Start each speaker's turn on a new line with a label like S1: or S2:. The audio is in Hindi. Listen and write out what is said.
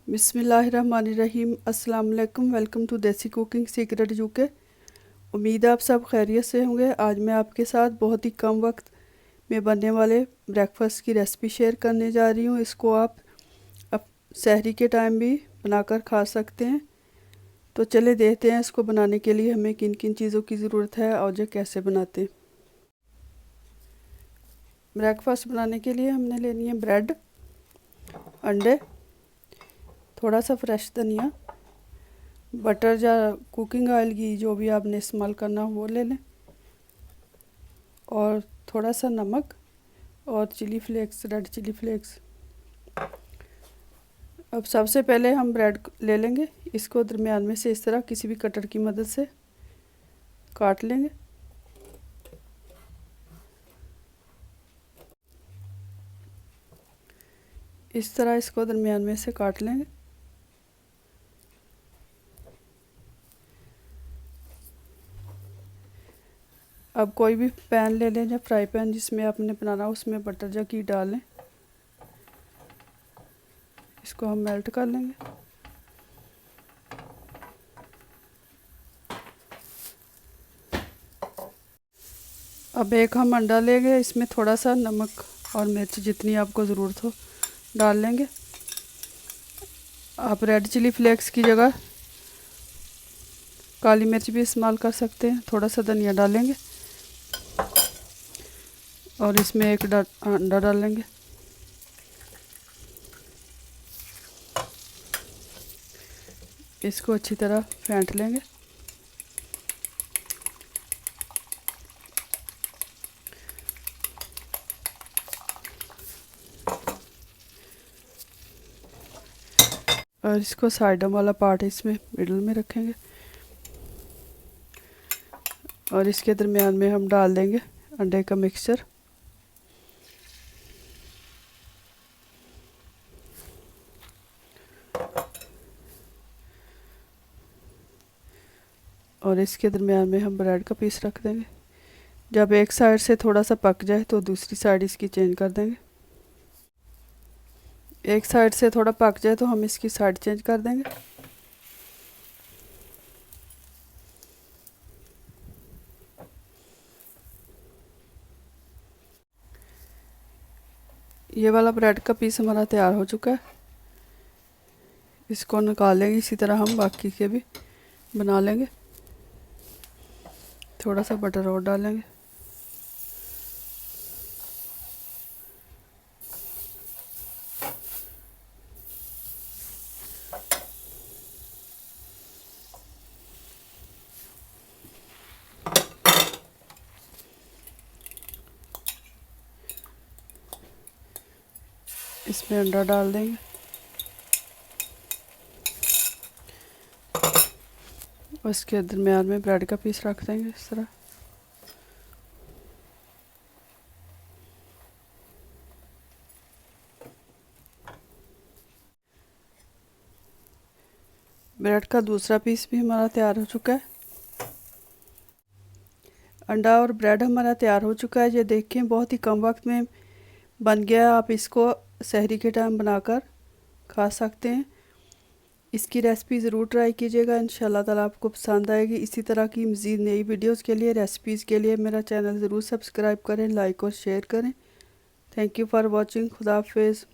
S1: बिस्मिल्लाहिर्रहमानिर्रहीम। अस्सलाम वालेकुम। वेलकम टू देसी कुकिंग सीक्रेट यूके। उम्मीद है आप सब खैरियत से होंगे। आज मैं आपके साथ बहुत ही कम वक्त में बनने वाले ब्रेकफास्ट की रेसिपी शेयर करने जा रही हूँ। इसको आप सहरी के टाइम भी बनाकर खा सकते हैं। तो चले देखते हैं इसको बनाने के लिए हमें किन किन चीज़ों की ज़रूरत है और ये कैसे बनाते हैं। ब्रेकफास्ट बनाने के लिए हमने लेनी है ब्रेड, अंडे, थोड़ा सा फ्रेश धनिया, बटर या कुकिंग ऑयल घी जो भी आपने इस्तेमाल करना हो वो ले लें, और थोड़ा सा नमक और chilli flakes, red chilli flakes. अब सबसे पहले हम ब्रेड ले लेंगे, इसको दरमियान में से इस तरह किसी भी कटर की मदद से काट लेंगे। इस तरह इसको दरमियान में से काट लेंगे। अब कोई भी पैन ले लें या फ्राई पैन जिसमें आपने बनाना हो, उसमें बटर या घी डाल लें। इसको हम मेल्ट कर लेंगे। अब एक हम अंडा लेंगे, इसमें थोड़ा सा नमक और मिर्च जितनी आपको ज़रूरत हो डाल लेंगे। आप रेड चिली फ्लेक्स की जगह काली मिर्च भी इस्तेमाल कर सकते हैं। थोड़ा सा धनिया डालेंगे और इसमें एक अंडा डाल लेंगे। इसको अच्छी तरह फेंट लेंगे। और इसको साइडों वाला पार्ट इसमें मिडल में रखेंगे और इसके दरमियान में हम डाल देंगे अंडे का मिक्सचर। और इसके दरमियान में हम ब्रेड का पीस रख देंगे। जब एक साइड से थोड़ा सा पक जाए तो दूसरी साइड इसकी चेंज कर देंगे। एक साइड से थोड़ा पक जाए तो हम इसकी साइड चेंज कर देंगे। ये वाला ब्रेड का पीस हमारा तैयार हो चुका है। इसको निकाल लेंगे। इसी तरह हम बाकी के भी बना लेंगे। थोड़ा सा बटर और डालेंगे। इसमें अंडा डाल देंगे और इसके दरमियान में ब्रेड का पीस रख देंगे इस तरह। ब्रेड का दूसरा पीस भी हमारा तैयार हो चुका है। अंडा और ब्रेड हमारा तैयार हो चुका है। ये देखें बहुत ही कम वक्त में बन गया। आप इसको सहरी के टाइम बनाकर खा सकते हैं। इसकी रेसिपी ज़रूर ट्राई कीजिएगा। इंशाल्लाह ताला आपको पसंद आएगी। इसी तरह की मज़ीद नई वीडियोस के लिए, रेसिपीज़ के लिए मेरा चैनल ज़रूर सब्सक्राइब करें, लाइक और शेयर करें। Thank you for watching. खुदा हाफिज़।